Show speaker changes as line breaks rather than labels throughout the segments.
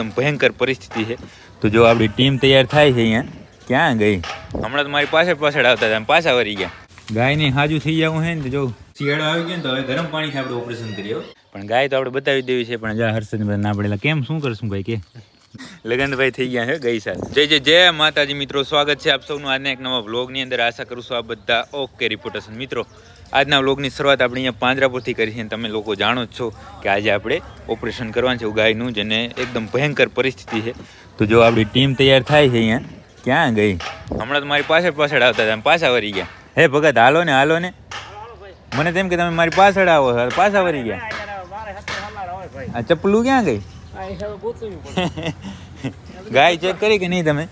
એકદમ ભયંકર પરિસ્થિતિ છે. તો જો આપણી ટીમ તૈયાર થાય છે અહીંયા. ક્યાં ગઈ? હમણાં તો મારી પાછળ આવતા હતા, પાછા વળી ગયા. ગાયને હાજુ થઈ જવું છે ને, તો જો શિયાળો આવી ગયો ને તો હવે ગરમ પાણીથી આપણે ઓપરેશન કરીએ. પણ ગાય તો આપણે બતાવી દેવી છે, પણ જા હર્ષદ ના પડેલા કેમ શું કરશું ભાઈ કે લગનભાઈ થઈ ગયા છે ગઈ સાલ. જય માતાજી મિત્રો, સ્વાગત છે આપ સૌનું આજના એક નવા વ્લોગની અંદર. આશા કરું છું આ બધા ઓકે રિપોર્ટર્સ. મિત્રો આજના વ્લોગની શરૂઆત આપણે અહીંયા પાંજરાપુરથી કરી છે. તમે લોકો જાણો જ છો કે આજે આપણે ઓપરેશન કરવાનું છે ગાયનું, જેને એકદમ ભયંકર પરિસ્થિતિ છે. તો જો આપણી ટીમ તૈયાર થાય છે અહીંયા. ક્યાં ગઈ? હમણાં તો મારી પાછળ આવતા હતા, પાછા વળી ગયા. હે ભગત હાલો ને મને તેમ કે તમે મારી પાછળ આવો, પાછા વળી ગયા. આ ચપ્પલું ક્યાં ગઈ? ગાય ચેક કરી કે નહીં તમે?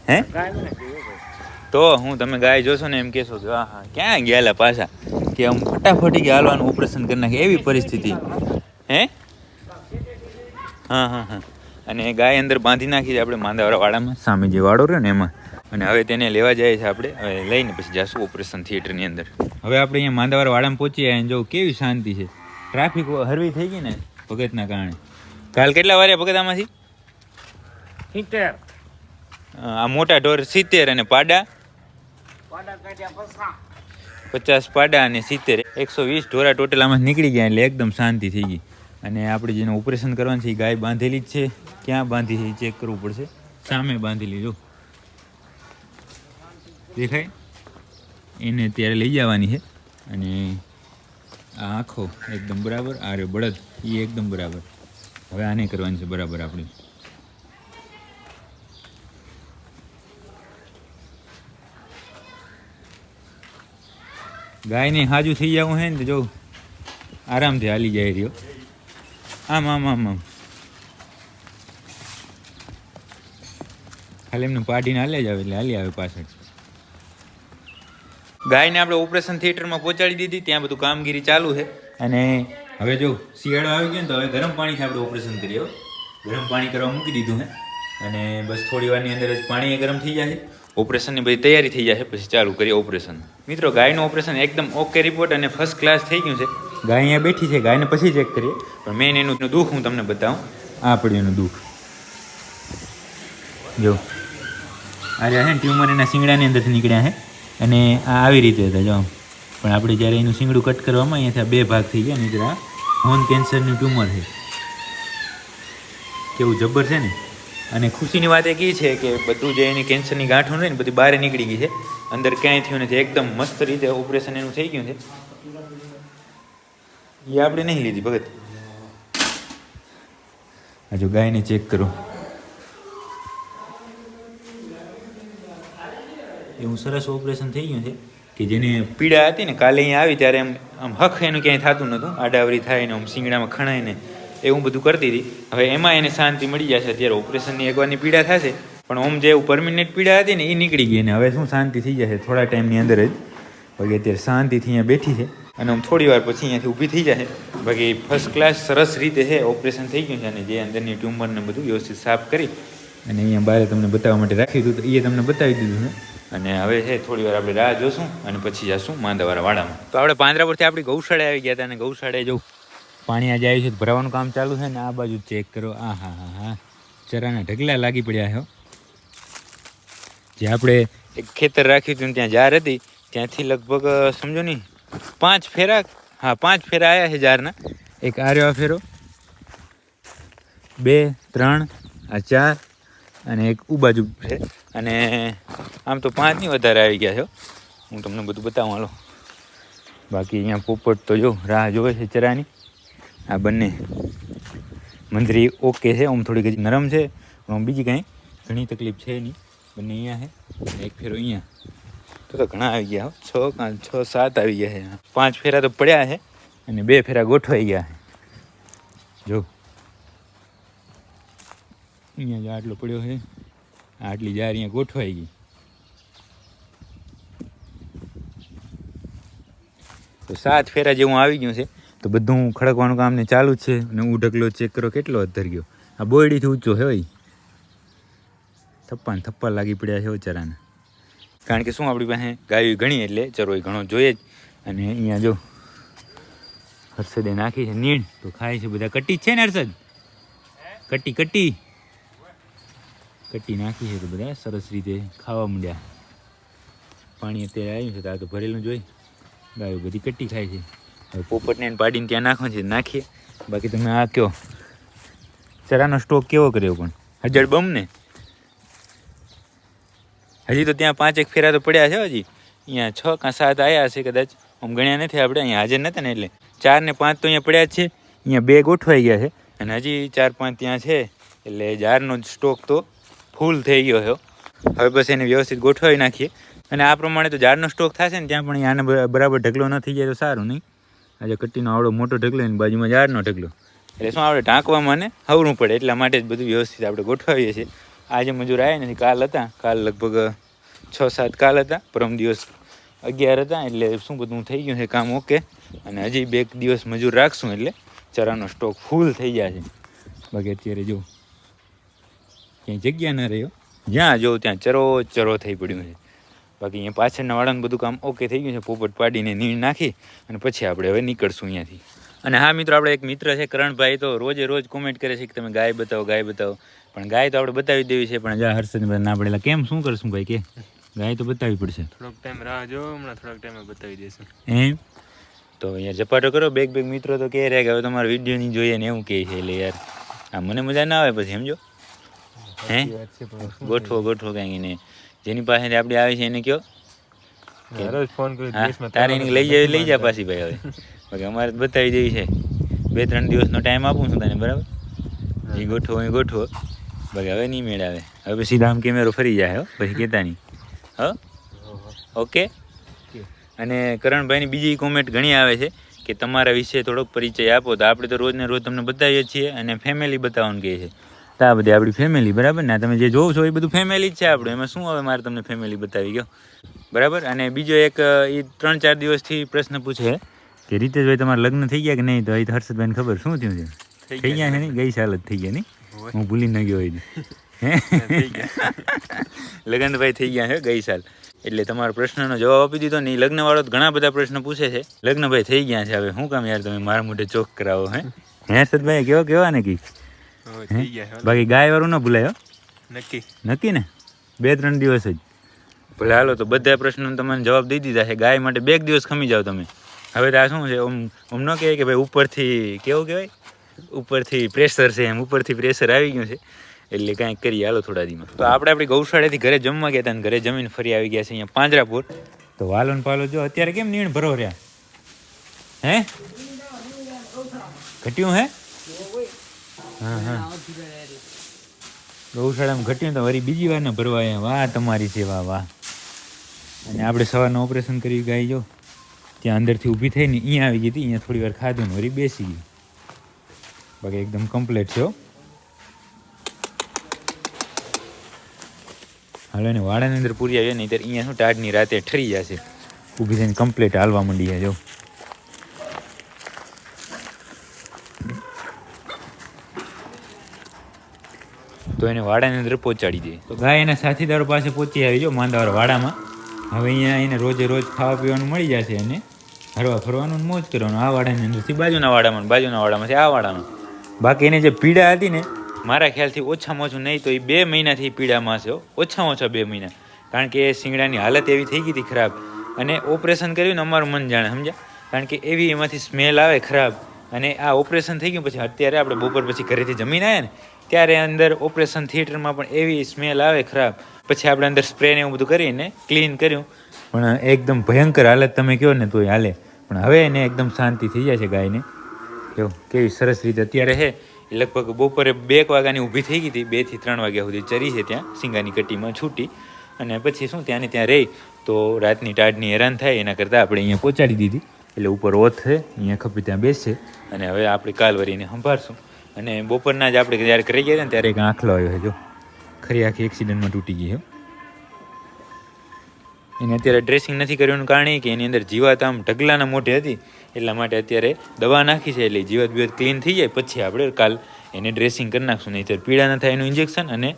હે તો હું તમે ગાય જોશો ને એમ કહેશો કે હા ક્યાં ગયેલા પાછા, કે આમ ફટાફટી કે હાલવાનું ઓપરેશન કરી નાખે એવી પરિસ્થિતિ. હે હા અને ગાય અંદર બાંધી નાખી છે આપણે માંદાવાળા વાડામાં, સામે જે વાડો રહ્યો ને એમાં. અને હવે તેને લેવા જાય છે આપણે, હવે લઈને પછી જઈશું ઓપરેશન થિયેટરની અંદર. હવે આપણે અહીંયા માંદાવાળા વાડામાં પહોંચી આવ્યા. જો કેવી શાંતિ છે. ટ્રાફિક હરવી થઈ ગઈ ને ભગતના કારણે. કાલ કેટલા વાર્યા ભગત આમાંથી? 70. આ મોટા ઢોર 70 અને પાડા 50 પાડા અને 70 120 ઢોરા ટોટલ આમાં નીકળી ગયા. એટલે એકદમ શાંતિ થઈ ગઈ. અને આપણે જેને ઓપરેશન કરવાનું છે એ ગાય બાંધેલી જ છે. ક્યાં બાંધી છે એ ચેક કરવું પડશે. સામે બાંધેલી જો દેખાય, એને અત્યારે લઈ જવાની છે. અને આ આખો એકદમ બરાબર, આ રહ્યો બળદ એ એકદમ બરાબર. હવે આને કરવાની છે બરાબર આપણે. ગાયને હાજુ થઈ જવું છે ને, તો જો આરામથી હાલી જાય રહ્યો. આમ ખાલી એમને પાડીને હાલે જ આવે એટલે હાલી આવે પાછળ. ગાયને આપણે ઓપરેશન થિયેટરમાં પહોંચાડી દીધી. ત્યાં બધું કામગીરી ચાલુ છે. અને હવે જો શિયાળો આવી ગયો ને તો હવે ગરમ પાણીથી આપણે ઓપરેશન કરીએ. ગરમ પાણી કરવા મૂકી દીધું છે. અને બસ થોડી વારની અંદર જ પાણી ગરમ થઈ જાય. ઓપરેશનની બધી તૈયારી થઈ જાય, પછી ચાલુ કરીએ ઓપરેશન. મિત્રો ગાયનું ઓપરેશન એકદમ ઓકે રિપોર્ટ અને ફર્સ્ટ ક્લાસ થઈ ગયું છે. ગાય અહીંયા બેઠી છે, ગાયને પછી ચેક કરીએ. પણ મેઇન એનું દુઃખ હું તમને બતાવું. આ પડ્યું એનું દુઃખ જો આ રહ્યા ને ટ્યુમર એના શિંગડાની અંદરથી નીકળ્યા છે. અને આ આવી રીતે હતા જો. પણ આપણે જ્યારે એનું શિંગડું કટ કરવામાં અહીંયાથી 2 ભાગ થઈ ગયા. નહીં આ હોર્ન કેન્સરનું ટ્યુમર છે. કેવું જબર છે ને. અને ખુશીની વાત એક એ છે કે બધું જે એની કેન્સરની ગાંઠો ને બધી બહાર નીકળી ગઈ છે. અંદર ક્યાંય થયું નથી. એકદમ મસ્ત રીતે ઓપરેશન એનું થઈ ગયું છે. એ આપણે નહીં લીધી ભગત. આ જો ગાયને ચેક કરો. એવું સરસ ઓપરેશન થઈ ગયું છે કે જેને પીડા હતી ને કાલે અહીંયા આવી ત્યારે આમ હક એનું ક્યાંય થતું નહોતું. આડાવરી થાય ને આમ શિંગડામાં ખણાય ને એવું બધું કરતી હતી. હવે એમાં એને શાંતિ મળી જશે. અત્યારે ઓપરેશનની એકવારની પીડા થશે, પણ આમ જે પરમિનન્ટ પીડા હતી ને એ નીકળી ગઈ. ને હવે શું શાંતિ થઈ જશે થોડા ટાઈમની અંદર જ. બાકી અત્યારે શાંતિથી અહીંયા બેઠી છે. અને આમ થોડી વાર પછી અહીંયાથી ઊભી થઈ જશે. બાકી ફર્સ્ટ ક્લાસ સરસ રીતે છે ઓપરેશન થઈ ગયું છે. અને જે અંદરની ટ્યુમરને બધું વ્યવસ્થિત સાફ કરી અને અહીંયા બહાર તમને બતાવવા માટે રાખ્યું હતું, તો એ તમને બતાવી દીધું છે. અને હવે છે થોડી વાર આપણે રાહ જોશું અને પછી જઈશું માંદાવાળા વાડામાં. તો આપણે પાંજરાપુરથી આપણી ગૌશાળાએ આવી ગયા હતા. અને ગૌશાળાએ જવું પાણી આજે આવ્યું છે, ભરાવાનું કામ ચાલુ છે. ને આ બાજુ ચેક કરો. હા ચરાના ઢગલા લાગી પડ્યા છે. જે આપણે એક ખેતર રાખ્યું હતું ત્યાં જાર હતી, ત્યાંથી લગભગ સમજો નહીં 5 ફેરા, 5 ફેરા આવ્યા છે જારના. એક આ રહ્યો ફેરો, 2 3 આ 4 અને એક ઉ બાજુ છે. અને આમ તો 5 ની વધારે આવી ગયા છે. હું તમને બધું બતાવું હાલો. બાકી અહીંયા પોપટ તો જો રાહ જોવે છે ચરાની. આ બંને મંદરી ઓકે છે. આમ થોડીક હજી નરમ છે, પણ આમ બીજી કાંઈ ઘણી તકલીફ છે નહીં. બંને અહીંયા છે, એક ફેરો અહીંયા. તો ઘણા આવી ગયા. 6 7 આવી ગયા છે. 5 ફેરા તો પડ્યા છે અને 2 ફેરા ગોઠવાઈ ગયા છે. જો અહીંયા જ આટલો પડ્યો છે. આટલી જાર અહીંયા ગોઠવાઈ ગઈ. તો 7 ફેરા જેવું આવી ગયું છે. તો બધું ખડકવાનું કામ ને ચાલુ જ છે. અને હું ઢગલો ચેક કરો કેટલો અધર ગયો. આ બોયડીથી ઊંચો છે ભાઈ. થપ્પા લાગી પડ્યા છે ચરાના. કારણ કે શું આપણી પાસે ગાયો ઘણી એટલે ચરો ઘણો જોઈએ જ. અને અહીંયા જો હર્ષદે નાખી છે નીણ, તો ખાય છે બધા. કટી જ છે ને હર્ષદ? કટી કટ્ટી નાખી છે તો બધા સરસ રીતે ખાવા માંડ્યા. પાણી અત્યારે આવ્યું છે તો આ તો ભરેલું જોઈ ગાયો બધી કટ્ટી ખાય છે. હવે પોપટને પાડીને ત્યાં નાખવાનું છે નાખીએ. બાકી તમે આ કયો ચરાનો સ્ટોક કેવો કર્યો પણ હજળ બમ ને હજી તો ત્યાં 5 એક ફેરા તો પડ્યા છે. હજી અહીંયા 6 કાં 7 આવ્યા હશે કદાચ. આમ ગણ્યા નથી આપણે, અહીંયા હાજર નહોતા ને એટલે 4 ને 5 તો અહીંયા પડ્યા જ છે. અહીંયા 2 ગોઠવાઈ ગયા છે અને હજી 4-5 ત્યાં છે. એટલે જારનો સ્ટોક તો ફૂલ થઈ ગયો છે. હવે બસ એને વ્યવસ્થિત ગોઠવાઈ નાખીએ અને આ પ્રમાણે તો જારનો સ્ટોક થશે ને ત્યાં પણ આને બરાબર ઢગલો ન થઈ જાય તો સારું નહીં. આજે કટ્ટીનો આવડો મોટો ઢગલો એની બાજુમાં જારનો ઢગલો એટલે શું આપણે ઢાંકવામાં ને હવરું પડે એટલા માટે જ બધું વ્યવસ્થિત આપણે ગોઠવાવીએ છીએ. આજે મજૂર આવ્યા નથી, કાલ હતા. કાલ લગભગ 6-7 કાલ હતા, પરમ દિવસ 11 હતા. એટલે શું બધું થઈ ગયું છે કામ ઓકે. અને હજી 2 દિવસ મજૂર રાખશું એટલે ચરાનો સ્ટોક ફૂલ થઈ જાય છે. બાકી અત્યારે જો ક્યાંય જગ્યા ન રહ્યો, જ્યાં જોઉં ત્યાં ચરો થઈ પડ્યું છે. બાકી અહીંયા પાછળના વાળાનું બધું કામ ઓકે થઈ ગયું છે. પોપટ પાડીને નીણ નાખી અને પછી આપણે હવે નીકળશું અહીંયાથી. અને હા મિત્રો, આપણે એક મિત્ર છે કરણભાઈ, તો રોજ કોમેન્ટ કરે છે કે તમે ગાય બતાવો. પણ ગાય તો આપણે બતાવી દેવી છે. પણ જા હર્ષદભાઈ ના પડેલા કેમ શું કરશું ભાઈ કે ગાય તો બતાવવી પડશે.
થોડોક ટાઈમ રાહ જો, હમણાં થોડાક ટાઈમે બતાવી દેશું
એમ. તો અહીંયા ઝપાટો કરો. બેગ મિત્રો તો કહે રહ્યા કે હવે તમારો વિડીયો નહીં જોઈએ ને એવું કહે છે. એટલે યાર આ મને મજા ના આવે પછી સમજો. હે ગોઠવો કાંઈ ને જેની પાસેથી આપણે આવી છે એને કયો
રોજ ફોન કરી
તારે એને લઈ જા પાછી ભાઈ. હવે બાકી અમારે બતાવી દેવી છે. 2-3 દિવસનો ટાઈમ આપું છું તને, બરાબર? એ ગોઠવો. બાકી હવે નહીં મેળ આવે. હવે સીધા આમ કેમેરો ફરી જાય પછી કહેતા નહીં. ઓકે. અને કરણભાઈની બીજી કોમેન્ટ ઘણી આવે છે કે તમારા વિશે થોડોક પરિચય આપો. તો આપણે તો રોજને રોજ તમને બતાવીએ છીએ અને ફેમિલી બતાવવાનું કહે છે. તો આ બધી આપણી ફેમિલી, બરાબર ને? તમે જે જોવો છો એ બધું ફેમિલી જ છે આપણું. એમાં શું હવે મારે તમને ફેમિલી બતાવી ગયો, બરાબર? અને બીજો એક એ 3-4 દિવસથી પ્રશ્ન પૂછે કે રીતેશભાઈ તમારા લગ્ન થઈ ગયા કે નહીં? તો એ હર્ષદભાઈને ખબર શું થયું છે? થઈ ગયા છે નહીં? ગઈ સાલ જ થઈ ગયા નહીં? હું ભૂલી ન ગયો હોય. લગ્ન ભાઈ થઈ ગયા છે ગઈ સાલ. એટલે તમારા પ્રશ્નનો જવાબ આપી દીધો ને. એ લગ્નવાળો તો ઘણા બધા પ્રશ્ન પૂછે છે. લગ્ન ભાઈ થઈ ગયા છે, હવે શું કામ યાર તમે મારા મોઢે ચોક કરાવો? હર્ષદભાઈ કેવા ને કી બાકી ગાય વાળું ન ભૂલાયો. નક્કી ને? 2-3 દિવસ જ ભલે. હાલો તો બધા પ્રશ્નો તમને જવાબ દઈ દીધા છે. ગાય માટે 2 દિવસ ખમી જાવ તમે. હવે તો આ શું છે, આમ ન કહેવાય કે ભાઈ ઉપરથી કેવું કહેવાય, ઉપરથી પ્રેશર છે. એમ ઉપરથી પ્રેશર આવી ગયું છે એટલે કાંઈક કરીએ. હાલો થોડા દીમાં. તો આપણે આપણી ગૌશાળાથી ઘરે જમવા ગયા હતા અને ઘરે જમીન ફરી આવી ગયા છે અહીંયા પાંજરાપુર. તો વાલો ને પાલો જો અત્યારે કેમ નીણ ભરો રહ્યા? હે ઘટ્યું હે? હા ગૌશાળામાં ઘટ્યું તો વળી બીજી વાર ને ભરવા આવ્યા. વાહ તમારી સેવા, વાહ. અને આપણે સવારનું ઓપરેશન કરી ગાય જો ત્યાં અંદરથી ઊભી થઈ ને અહીંયા આવી ગઈ હતી. અહીંયા થોડી વાર ખાધું ને વળી બેસી ગઈ. બાકી એકદમ કમ્પ્લીટ છે. હાલો એને વાડાની અંદર પૂરી આવીએ નહીં ત્યારે અહીંયા શું ટાઢની રાતે ઠરી જશે. ઊભી થઈને કમ્પ્લીટ હાલવા માંડી જાય જો. તો એને વાડાની અંદર પહોંચાડી દે. તો ગાય એના સાથીદારો પાસે પહોંચી આવી જો માંદાવાળા વાડામાં. હવે અહીંયા એને રોજ ખાવા પીવાનું મળી જશે અને હરવા ફરવાનું મોજ કરવાનું. આ વાડાની અંદરથી બાજુના વાડામાંથી આ વાડામાં. બાકી એને જે પીડા હતી ને, મારા ખ્યાલથી ઓછામાં ઓછું નહીં તો એ 2 મહિનાથી પીડામાં છે. ઓછામાં ઓછા 2 મહિના. કારણ કે એ શિંગડાની હાલત એવી થઈ ગઈ હતી ખરાબ. અને ઓપરેશન કર્યું ને અમારું મન જાણે, સમજ્યા? કારણ કે એવી એમાંથી સ્મેલ આવે ખરાબ. અને આ ઓપરેશન થઈ ગયું પછી અત્યારે આપણે બપોર પછી ઘરેથી જમીને આવ્યા ને ત્યારે અંદર ઓપરેશન થિયેટરમાં પણ એવી સ્મેલ આવે ખરાબ. પછી આપણે અંદર સ્પ્રે ને એવું બધું કરીને ક્લીન કર્યું પણ એકદમ ભયંકર હાલત તમે કહો ને તોય હાલે. પણ હવે એને એકદમ શાંતિ થઈ જાય છે ગાયને. જો કેવી સરસ રીતે અત્યારે છે. લગભગ બપોરે 2 વાગ્યાની ઊભી થઈ ગઈ હતી. 2 થી 3 વાગ્યા સુધી ચરી છે ત્યાં સિંગાની કટ્ટીમાં છૂટી. અને પછી શું ત્યાંને ત્યાં રહી તો રાતની ટાઢની હેરાન થાય એના કરતાં આપણે અહીંયા પહોંચાડી દીધી. એટલે ઉપર ઓથ છે, અહીંયા ખપી ત્યાં બેસશે. અને હવે આપણે કાલવરીને સંભાળશું. અને બપોરના જ આપણે જ્યારે કરી ગયા ને ત્યારે એક આંખલો આવ્યો છે જો. ખરી આખી એક્સિડન્ટમાં તૂટી ગઈ છે. એને અત્યારે ડ્રેસિંગ નથી કર્યું કારણ કે એની અંદર જીવાત આમ ઢગલાના મોઢે હતી. એટલા માટે અત્યારે દવા નાખી છે. એટલે જીવાત ક્લીન થઈ જાય પછી આપણે કાલ એને ડ્રેસિંગ કરી નાખશું. નહીં તો પીડા ન થાય એનું ઇન્જેક્શન અને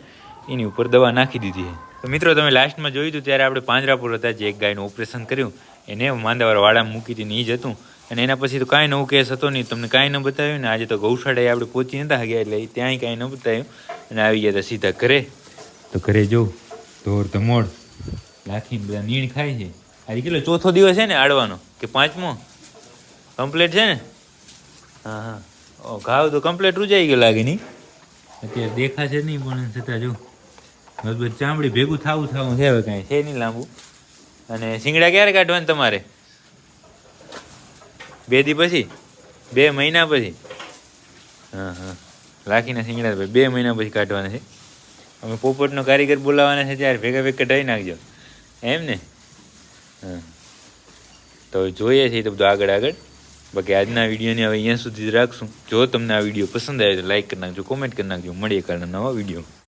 એની ઉપર દવા નાખી દીધી છે. તો મિત્રો તમે લાસ્ટમાં જોયું હતું ત્યારે આપણે પાંજરાપુર હતા જે એક ગાયનું ઓપરેશન કર્યું એને માંદાવાળા વાડામાં મૂકી હતી ને એ જ હતું. અને એના પછી તો કાંઈ નવું કેસ હતો નહીં, તમને કાંઈ ન બતાવ્યું ને. આજે તો ગૌશાળાએ આપણે પહોંચી નતા ગયા એટલે ત્યાંય કાંઈ ન બતાવ્યું અને આવી ગયા હતા સીધા ઘરે. તો ઘરે જો ધોર ધમોડ લાખીને બધા નીણ ખાય છે. આજે કેટલો ચોથો દિવસ છે ને આડવાનો કે પાંચમો કમ્પ્લીટ છે ને? હા હા. ઓ ઘાવ તો કમ્પ્લીટ રૂજાઈ ગયો લાગે નહીં, અત્યારે દેખાશે નહીં પણ છતાં જો બસ ચામડી ભેગું થવું છે. હવે કાંઈ છે નહીં લાંબુ. અને શિંગડા ક્યારે કાઢવાના તમારે? 2 દી પછી? 2 મહિના પછી? હા હા. લાખીના શિંગડા 2 મહિના પછી કાઢવાના છે. અમે પોપટનો કારીગર બોલાવવાના છે ત્યારે ભેગા કઢાવી નાખજો એમ ને. હા તો જોઈએ છીએ તો બધું આગળ. બાકી આજના વિડીયોને હવે અહીંયા સુધી જ રાખશું. જો તમને આ વિડીયો પસંદ આવે તો લાઈક કરી નાખજો, કોમેન્ટ કરી નાખજો. મળીએ કાલના નવા વિડીયો.